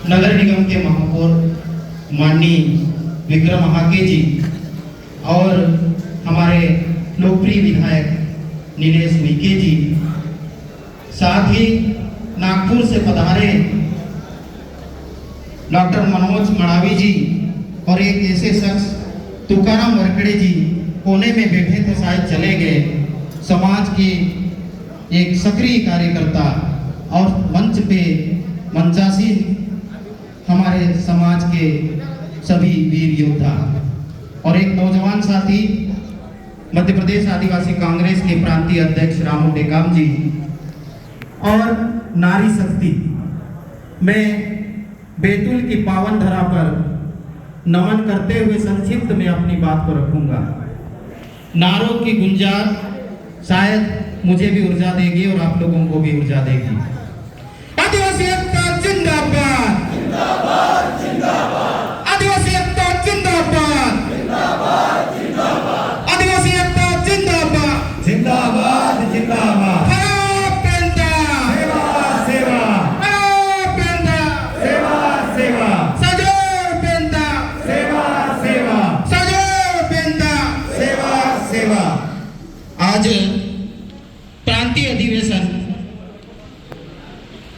नगर निगम के महापौर माननीय विक्रम महाके जी और हमारे लोकप्रिय विधायक नीलेश उइके जी, साथ ही नागपुर से पधारे डॉक्टर मनोज मड़ावी जी और एक ऐसे शख्स तुकाराम वरकड़े जी कोने में बैठे थे, शायद चले गए, समाज के एक सक्रिय कार्यकर्ता और मंच पे मंचासीन हमारे समाज के सभी वीर योद्धा और एक नौजवान साथी मध्य प्रदेश आदिवासी कांग्रेस के प्रांतीय अध्यक्ष रामू टेकाम जी और नारी शक्ति। मैं बैतूल की पावन धरा पर नमन करते हुए संक्षिप्त में अपनी बात को रखूंगा। नारों की गुंजार शायद मुझे भी ऊर्जा देगी और आप लोगों को भी ऊर्जा देगी। आदिवासी एकता जिंदाबाद, जिंदाबाद, जिंदाबाद। आदिवासी एकता जिंदाबाद, जिंदाबाद, जिंदाबाद। आदिवासी एकता जिंदाबाद, जिंदाबाद, जिंदाबाद। आज प्रांतीय अधिवेशन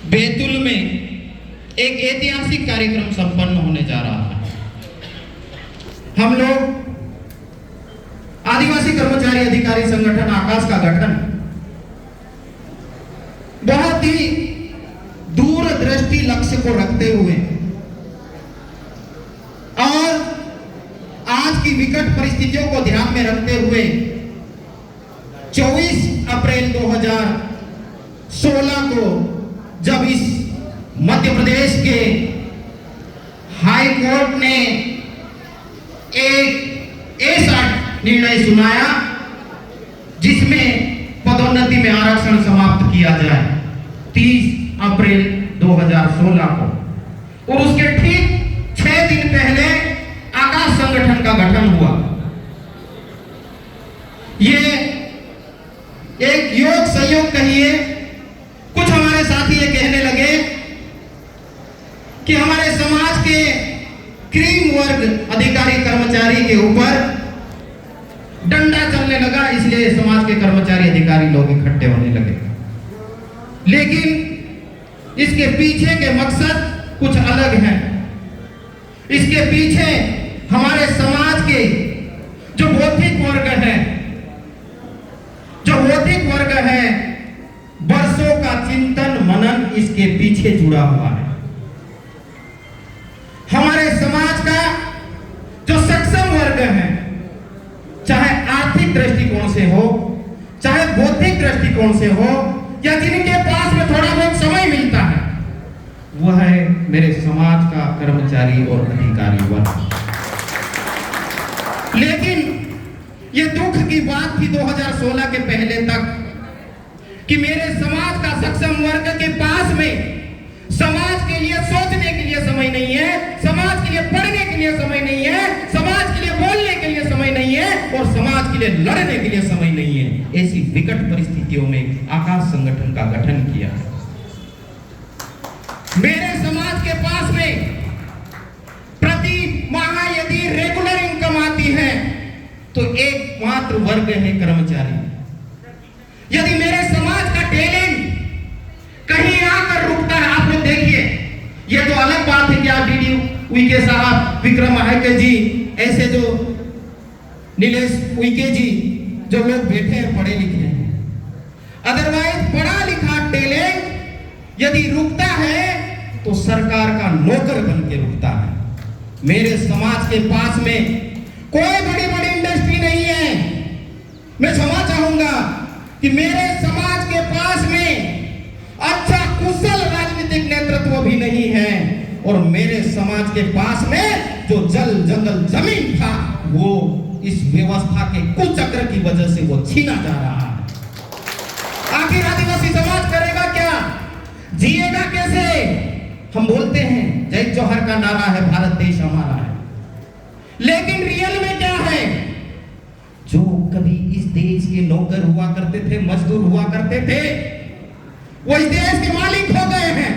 बैतूल में एक ऐतिहासिक कार्यक्रम संपन्न होने जा रहा है। हम लोग आदिवासी कर्मचारी अधिकारी संगठन आकाश का गठन बहुत ही दूरदृष्टि लक्ष्य को रखते हुए और आज की विकट परिस्थितियों को ध्यान में रखते हुए 24 अप्रैल 2016 को जब इस मध्य प्रदेश के हाई कोर्ट ने एक ऐसा निर्णय सुनाया जिसमें पदोन्नति में आरक्षण समाप्त किया जाए 30 अप्रैल 2016 को, और उसके ठीक 6 दिन पहले आकाश संगठन का गठन हुआ। ये एक योग संयोग कहिए। कुछ हमारे साथी ये कहने लगे कि हमारे समाज के क्रीम वर्ग अधिकारी कर्मचारी के ऊपर डंडा चलने लगा, इसलिए समाज के कर्मचारी अधिकारी लोग इकट्ठे होने लगे। लेकिन इसके पीछे के मकसद कुछ अलग हैं। इसके पीछे हमारे समाज के जो बौद्धिक वर्ग है, जो बौद्धिक वर्ग है, वर्षों का चिंतन मनन इसके पीछे जुड़ा हुआ है। हमारे समाज का जो सक्षम वर्ग है, चाहे आर्थिक दृष्टिकोण से हो, चाहे बौद्धिक दृष्टिकोण से हो, या जिनके पास में थोड़ा बहुत समय मिलता है, वह है मेरे समाज का कर्मचारी और अधिकारी वर्ग। लेकिन ये दुख की बात थी 2016 के पहले तक कि मेरे समाज का सक्षम वर्ग के पास में समाज के लिए सोचने के लिए समय नहीं है, समाज के लिए पढ़ने के लिए समय नहीं है, समाज के लिए बोलने के लिए समय नहीं है और समाज के लिए लड़ने के लिए समय नहीं है। ऐसी विकट परिस्थितियों में आकाश संगठन का गठन किया है। मेरे समाज के पास में प्रति माह यदि रेगुलर इनकम आती है तो एकमात्र वर्ग है कर्मचारी। यदि मेरे समाज का टैलेंट कहीं आकर रुकता है, आप लोग देखिए, ये तो अलग बात है कि आप डीडी उइके साहब, विक्रम महाके जी, ऐसे जो नीलेश उइके जी, जो लोग बैठे हैं पढ़े लिखे हैं, अदरवाइज पढ़ा लिखा टैलेंट यदि रुकता है तो सरकार का नौकर बन के रुकता है। मेरे समाज के पास में कोई बड़ी बड़ी इंडस्ट्री नहीं है। मैं क्षमा चाहूंगा कि मेरे समाज के पास में अच्छा कुशल राजनीतिक नेतृत्व भी नहीं है और मेरे समाज के पास में जो जल जंगल जमीन था वो इस व्यवस्था के कुचक्र की वजह से वो छीना जा रहा है। आखिर आदिवासी समाज करेगा क्या, जिएगा कैसे? हम बोलते हैं जय जौहर का नारा है, भारत देश हमारा है, लेकिन रियल में क्या है? जो कभी इस देश के नौकर हुआ करते थे, मजदूर हुआ करते थे, वो इस देश के मालिक हो गए हैं।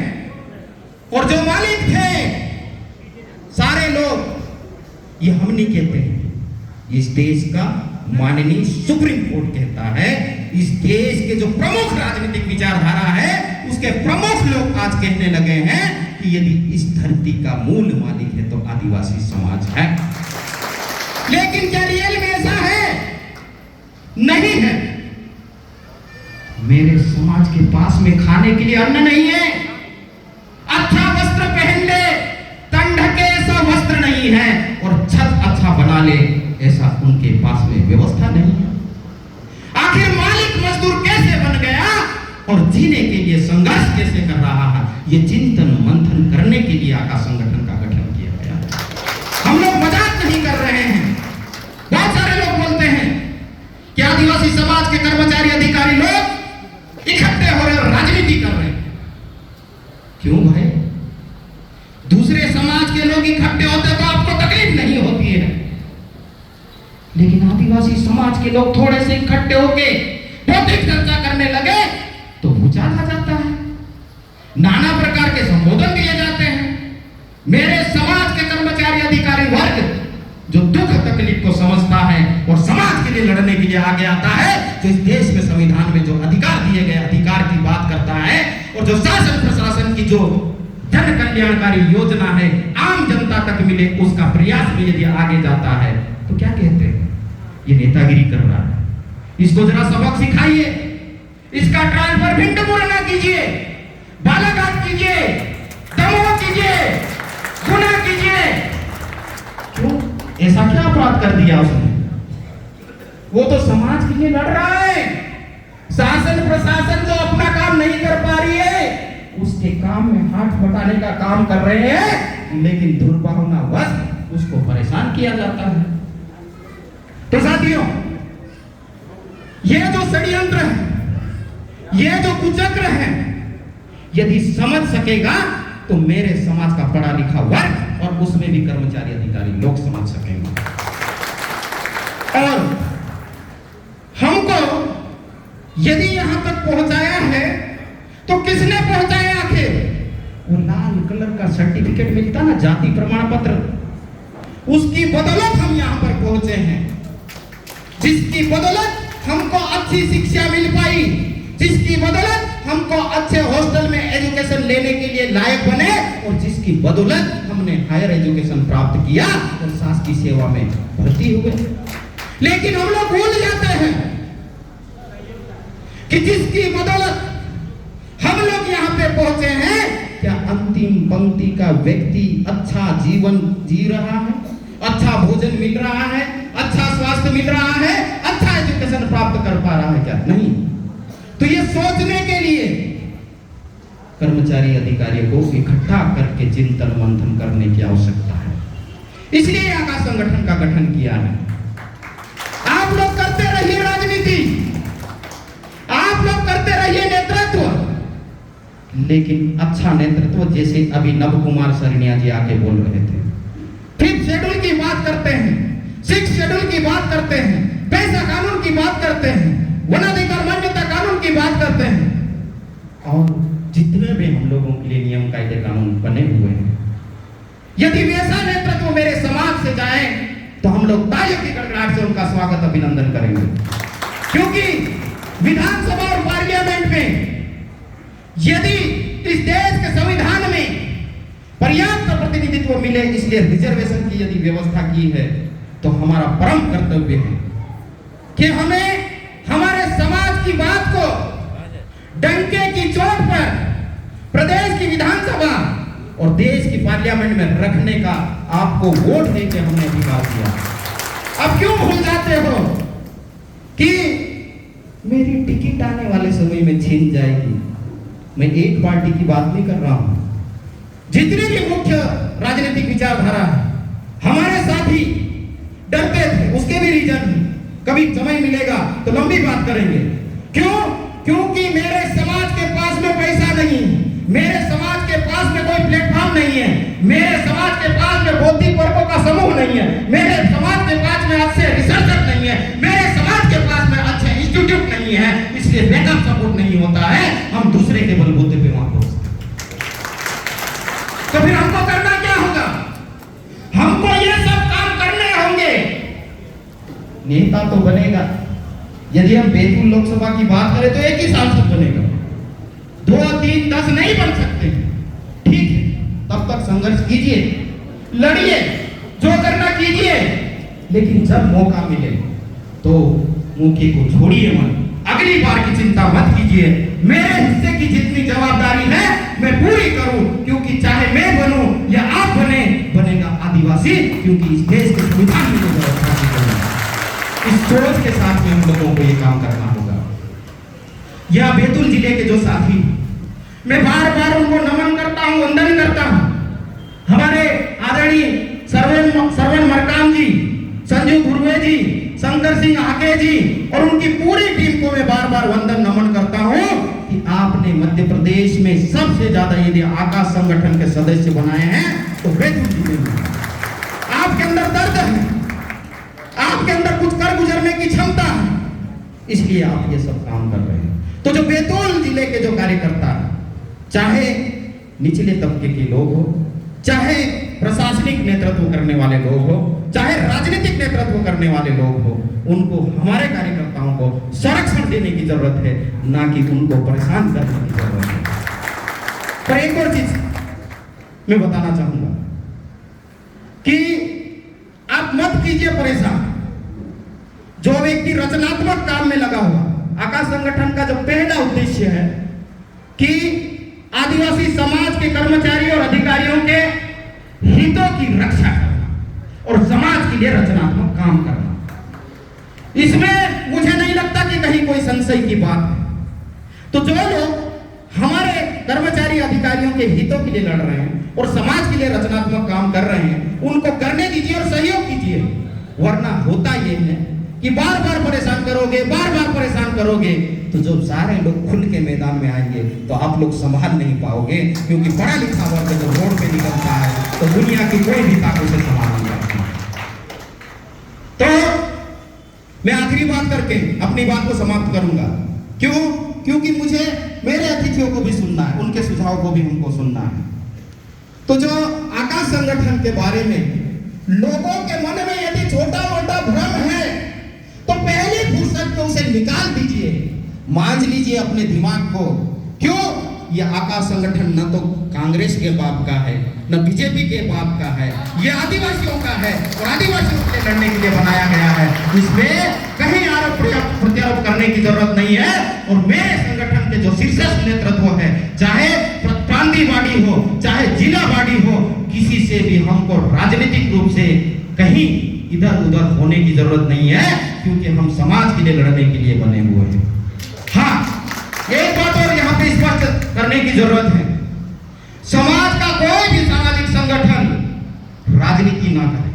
और जो मालिक थे सारे लोग, ये हम नहीं कहते हैं, इस देश का माननीय सुप्रीम कोर्ट कहता है। इस देश के जो प्रमुख राजनीतिक विचारधारा है उसके प्रमुख लोग आज कहने लगे हैं कि यदि इस धरती का मूल मालिक है तो आदिवासी समाज है। लेकिन क्या रियल में ऐसा है? नहीं है। मेरे समाज के पास में खाने के लिए अन्न नहीं है, अच्छा वस्त्र पहन ले, तन ढके ऐसा वस्त्र नहीं है, और छत अच्छा बना ले ऐसा उनके पास में व्यवस्था नहीं है। आखिर मालिक मजदूर कैसे बन गया और जीने के लिए संघर्ष कैसे कर रहा है, ये चिंतन मंथन करने के लिए आका संगठन का गठन किया गया है। हम लोग मजाक नहीं कर रहे हैं। बहुत सारे लोग बोलते हैं कि आदिवासी समाज के कर्मचारी अधिकारी लोग इकट्ठे हो रहे और राजनीति कर रहे हैं। क्यों भाई? दूसरे समाज के लोग इकट्ठे होते तो आपको तकलीफ नहीं होती है, लेकिन आदिवासी समाज के लोग थोड़े से इकट्ठे होके भौतिक चर्चा करने लगे तो भूचाल आ जाता है, नाना प्रकार के संबोधन दिए जाते हैं। मेरे समाज के कर्मचारी अधिकारी वर्ग जो दुख तकलीफ को समझता है और समाज के लिए लड़ने के लिए आगे आता है, जो इस देश में संविधान में जो अधिकार दिए गए अधिकार की बात करता है, और जो शासन प्रशासन की जो जन कल्याणकारी योजना है आम जनता तक मिले, उसका प्रयास में यदि आगे जाता है तो क्या कहते हैं? ये नेतागिरी कर रहा है, इसको जरा सबक सिखाइए, इसका ट्रांसफर भिंड मुरैना कीजिए, बालाघाट कीजिए, दमोह कीजिए, गुना कीजिए। क्यों? ऐसा क्या अपराध कर दिया उसने? वो तो समाज के लिए लड़ रहा है। शासन प्रशासन जो अपना काम नहीं कर पा रही है उसके काम में हाथ बटाने का काम कर रहे हैं, लेकिन दुर्भावनावश उसको परेशान किया जाता है। तो साथियों, ये जो षड्यंत्र है, ये जो कुचक्र है, यदि समझ सकेगा तो मेरे समाज का पढ़ा लिखा वर्ग और उसमें भी कर्मचारी अधिकारी लोग समझ सकेंगे। और हमको यदि यहां तक पहुंचाया है तो किसने पहुंचाया? आखिर वो लाल कलर का सर्टिफिकेट मिलता ना, जाति प्रमाण पत्र, उसकी बदौलत हम यहां पर पहुंचे हैं, जिसकी बदौलत हमको अच्छी शिक्षा मिल पाई, जिसकी बदौलत हमको अच्छे हॉस्टल में एजुकेशन लेने के लिए लायक बने, और जिसकी बदौलत हमने हायर एजुकेशन प्राप्त किया और शासकीय सेवा में भर्ती हुए। लेकिन हम लोग भूल जाते हैं कि जिसकी बदौलत हम लोग यहाँ पे पहुंचे हैं, क्या अंतिम पंक्ति का व्यक्ति अच्छा जीवन जी रहा है, अच्छा भोजन मिल रहा है, अच्छा स्वास्थ्य मिल रहा है, अच्छा एजुकेशन प्राप्त कर पा रहा है? क्या नहीं। तो ये सोचने के लिए कर्मचारी अधिकारियों को इकट्ठा करके चिंतन मंथन करने की आवश्यकता है। इसलिए आका संगठन का गठन किया है। आप लोग करते रहिए राजनीति, आप लोग करते रहिए नेतृत्व, लेकिन अच्छा नेतृत्व जैसे अभी नव कुमार सरनिया जी आके बोल रहे थे, 5th शेड्यूल की बात करते हैं, 6th शेड्यूल की बात करते हैं, पैसा कानून की बात करते हैं, वनाधिकार मान्यता कानून की बात करते हैं, और जितने भी हम लोगों के लिए नियम कायदे कानून बने हुए हैं, यदि वैसा नेतृत्व मेरे समाज से जाए तो हम लोग तालियों की गड़गड़ाहट से उनका स्वागत अभिनंदन करेंगे। क्योंकि विधानसभा और पार्लियामेंट में यदि इस देश के संविधान में पर्याप्त प्रतिनिधित्व मिले, इसलिए रिजर्वेशन की यदि व्यवस्था की है, तो हमारा परम कर्तव्य है कि हमें हमारे समाज की बात को डंके की चोट पर प्रदेश की विधानसभा और देश की पार्लियामेंट में रखने का आपको वोट देके हमने अधिकार दिया। अब क्यों भूल जाते हो कि मेरी टिकट आने वाले समय में छीन जाएगी? मैं एक पार्टी की बात नहीं कर रहा हूं, जितने भी मुख्य राजनीतिक विचारधारा है, हमारे साथी डरते थे, उसके भी रीजन है। कभी समय मिलेगा तो लंबी बात करेंगे। क्यों? क्योंकि मेरे समाज के पास में पैसा नहीं है, मेरे समाज के पास में कोई प्लेटफॉर्म नहीं है, मेरे समाज के पास में बौद्धिक वर्गों का समूह नहीं है, मेरे समाज के पास में अच्छे रिसर्चर नहीं है, मेरे समाज के पास में अच्छे इंस्टीट्यूट नहीं है, इसलिए बैकअप सपोर्ट नहीं होता है, हम दूसरे के बलबूते पे वहां पहुंचते। नेता तो बनेगा। यदि हम बैतूल लोकसभा की बात करें तो एक ही सांसद बनेगा, 2, 3, 10 नहीं बन सकते। ठीक है, तब तक संघर्ष कीजिए, लड़िए, जो करना कीजिए, लेकिन जब मौका मिले तो मौके को छोड़िए मत। अगली बार की चिंता मत कीजिए, मेरे हिस्से की जितनी जवाबदारी है मैं पूरी करूं, क्योंकि चाहे मैं बनूं या आप बने, बनेगा आदिवासी, क्योंकि इस देश के संविधान में व्यवस्था की गई है। इस सोच के साथ में हम लोगों को ये काम करना होगा। यह बैतूल जिले के जो साथी, मैं बार बार उनको नमन करता हूं, वंदन करता हूं। हमारे आदरणीय सरवन मरकाम जी, संजू धुर्वे जी, शंकर सिंह आके जी और उनकी पूरी टीम को मैं बार बार वंदन नमन करता हूं कि आपने मध्य प्रदेश में सबसे ज्यादा यदि आकाश संगठन के सदस्य बनाए हैं तो बैतूल जिले में। आपके अंदर दर्द है, आपके अंदर कुछ कर गुजरने की क्षमता है, इसलिए आप ये सब काम कर रहे हैं। तो जो बैतूल जिले के जो कार्यकर्ता, चाहे निचले तबके के लोग हो, चाहे प्रशासनिक नेतृत्व करने वाले लोग हो, चाहे राजनीतिक नेतृत्व करने वाले लोग हो, उनको, हमारे कार्यकर्ताओं को संरक्षण देने की जरूरत है, ना कि उनको परेशान करने की जरूरत है। पर एक और चीज मैं बताना चाहूंगा कि आप मत कीजिए परेशान। जो व्यक्ति रचनात्मक काम में लगा हुआ, आकाश संगठन का जो पहला उद्देश्य है कि आदिवासी समाज के कर्मचारी और अधिकारियों के हितों की रक्षा करना और समाज के लिए रचनात्मक काम करना, इसमें मुझे नहीं लगता कि कहीं कोई संशय की बात है। तो जो लोग हमारे कर्मचारी अधिकारियों के हितों के लिए लड़ रहे हैं और समाज के लिए रचनात्मक काम कर रहे हैं, उनको करने दीजिए और सहयोग कीजिए। वरना होता यह है कि बार बार परेशान करोगे, बार बार परेशान करोगे, तो जो सारे लोग खुल के मैदान में आएंगे तो आप लोग संभाल नहीं पाओगे, क्योंकि पढ़ा लिखा वर्ग जब रोड पे निकलता है तो दुनिया की कोई भी ताकत से संभाल नहीं पाती। तो मैं आखिरी बात करके अपनी बात को समाप्त करूंगा। क्यों? क्योंकि मुझे मेरे अतिथियों को भी सुनना है, उनके सुझाव को भी हमको सुनना है। तो जो आकाश संगठन के बारे में लोगों के मन में यदि छोटा मोटा भ्रम है तो पहले फुर्सत में उसे निकाल दीजिए, मांझ लीजिए अपने दिमाग को। क्यों? यह आकाश संगठन न तो कांग्रेस के बाप का है, न बीजेपी के बाप का है, यह आदिवासियों का है और आदिवासियों के लड़ने के लिए बनाया गया है। इसमें कहीं आरोप प्रत्यारोप करने की जरूरत नहीं है। और मेरे संगठन के जो शीर्षस्थ नेतृत्व है, चाहे प्रांतीय बॉडी हो, चाहे जिला बॉडी हो, किसी से भी हमको राजनीतिक रूप से कहीं इधर उधर होने की जरूरत नहीं है, क्योंकि हम समाज के लिए लड़ने के लिए बने हुए हैं। हाँ, एक बात और यहाँ पे स्पष्ट करने की जरूरत है, समाज का कोई भी सामाजिक संगठन राजनीति ना करे।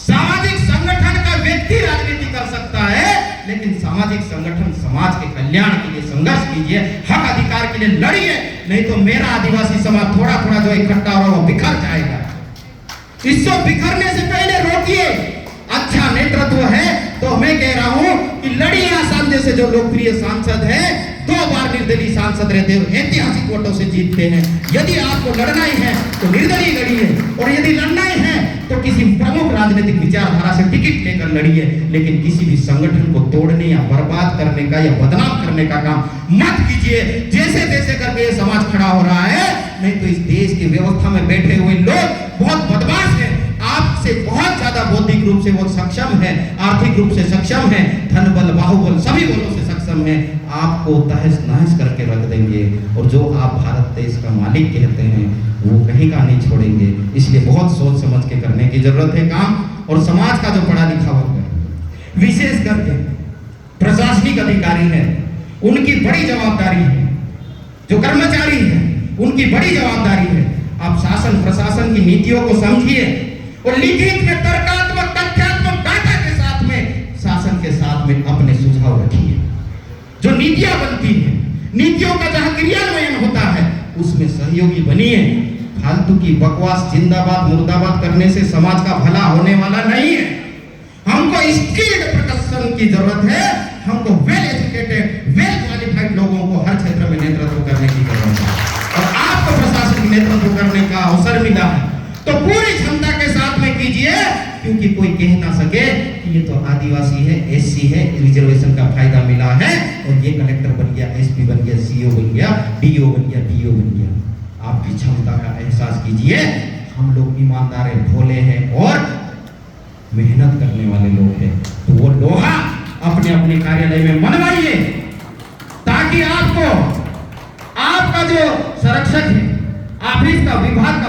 सामाजिक संगठन का व्यक्ति राजनीति कर सकता है, लेकिन सामाजिक संगठन समाज के कल्याण के लिए संघर्ष कीजिए, हक अधिकार के लिए लड़िए, नहीं तो मेरा आदिवासी समाज थोड़ा थोड़ा जो इकट्ठा हो रहा वो बिखर जाएगा। इसको बिखरने से पहले रोकिए। अच्छा नेतृत्व है तो मैं कह रहा हूं कि लड़िए। आसाम जैसे जो लोकप्रिय सांसद है, 2 बार निर्दलीय सांसद रहते हैं, ऐतिहासिक वोटों से जीतते हैं। यदि आपको लड़ना ही है तो निर्दलीय लड़िए, और यदि लड़ना ही है तो किसी प्रमुख राजनीतिक विचारधारा से टिकट लेकर लड़िए, लेकिन किसी भी संगठन को तोड़ने या बर्बाद करने का या बदनाम करने का काम मत कीजिए। जैसे तैसे करके ये समाज खड़ा हो रहा है, नहीं तो इस देश की व्यवस्था में बैठे हुए लोग बहुत बदमाश हैं, आपसे बहुत ज्यादा बौद्धिक रूप से वो सक्षम है, आर्थिक रूप से सक्षम है, धन बल बाहुबल सभी बलों से सक्षम है, आपको तहस नहस करके रख देंगे। और जो आप भारत देश का मालिक कहते हैं वो कहीं का नहीं छोड़ेंगे। इसलिए बहुत सोच समझ के करने की जरूरत है काम। और समाज का जो पढ़ा लिखा वर्ग है, विशेष करके प्रशासनिक अधिकारी है, उनकी बड़ी जवाबदारी है। जो कर्मचारी है उनकी बड़ी जवाबदारी है। आप शासन प्रशासन की नीतियों को समझिए और लिखित में तर्कात्मक तथ्यात्मक डाटा के साथ में शासन के साथ में अपने सुझाव रखिए। जो नीतियां बनती हैं, नीतियों का जहां क्रियान्वयन होता है उसमें सहयोगी बनिए। फालतू की बकवास जिंदाबाद मुर्दाबाद करने से समाज का भला होने वाला नहीं है। हमको स्किल्ड प्रशासन की जरूरत है, हमको वेल एजुकेटेड वेल क्वालिफाइड लोगों को हर क्षेत्र में नेतृत्व करने की जरूरत है। और आपको प्रशासन नेतृत्व करने का अवसर मिला है तो पूरी क्षमता के साथ में कीजिए, क्योंकि कोई कह ना सके कि ये तो आदिवासी है, एससी है, रिजर्वेशन का फायदा मिला है और ये कलेक्टर बन गया, एसपी बन गया, सीओ बन गया, डीओ बन गया, डीओ बन गया। आपकी क्षमता का एहसास कीजिए। हम लोग ईमानदार हैं, भोले हैं और मेहनत करने वाले लोग हैं। तो वो लोहा अपने अपने कार्यालय में मनवाइए, ताकि आपको आपका जो संरक्षक है, ऑफिस का, विभाग का